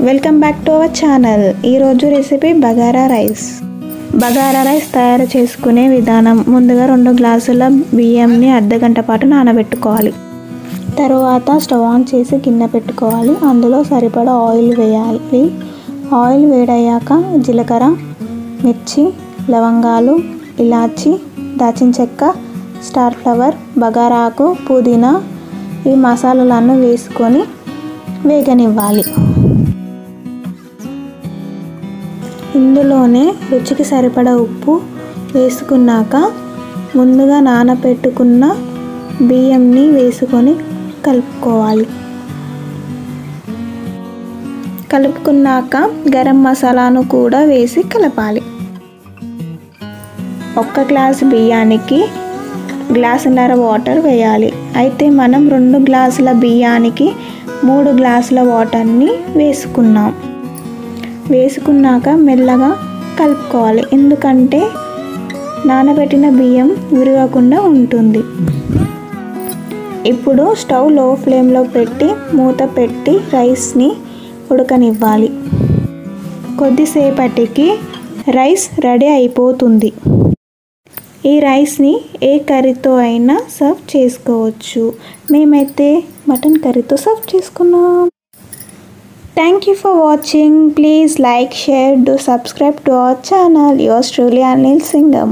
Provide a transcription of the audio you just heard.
Welcome back to our channel. ఈరోజు recipe bagara rice. Bagara rice తయారు చేసుకునే విధానం: ముందుగా 2 గ్లాసుల బియ్యంని అర్ధగంట పాటు నానబెట్టుకోవాలి. తరువాత స్టవ్ ఆన్ చేసి గిన్నె పెట్టుకోవాలి. అందులో సరిపడా ఆయిల్ వేయాలి. ఆయిల్ వేడయ్యాక జీలకర్ర, మిర్చి, లవంగాలు, ఇలాచి, దాల్చిన చెక్క, స్టార్ ఫ్లవర్, బగారా ఆకు, పుదీనా ఈ మసాలాలను వేసుకొని వేగనివ్వాలి. ఇందులోనే రుచికి సరిపడా ఉప్పు వేసుకున్నాక ముందుగా నానబెట్టుకున్న బియ్యంని వేసుకొని కలుపుకోవాలి. కలుపుకున్నాక గరం మసాలాను కూడా వేసి కలపాలి. 1 గ్లాసు బియ్యానికి గ్లాసున్నర వాటర్ వేయాలి. అయితే మనం 2 గ్లాసుల బియ్యానికి 3 గ్లాసుల వాటర్ని వేసుకున్నాక మెల్లగా కలుపుకోవాలి. ఎందుకంటే నానబెట్టిన బియ్యం విరగకుండా ఉంటుంది. ఇప్పుడు స్టవ్ లో ఫ్లేమ్లో పెట్టి మూత పెట్టి రైస్ని ఉడకనివ్వాలి. కొద్దిసేపటికి రైస్ రెడీ అయిపోతుంది. ఈ రైస్ని ఏ కర్రీతో అయినా సర్వ్ చేసుకోవచ్చు. మేమైతే మటన్ కర్రీతో సర్వ్ చేసుకున్నాం. Thank you for watching. Please like, share, do subscribe to our channel. Yours truly, Anil Singham.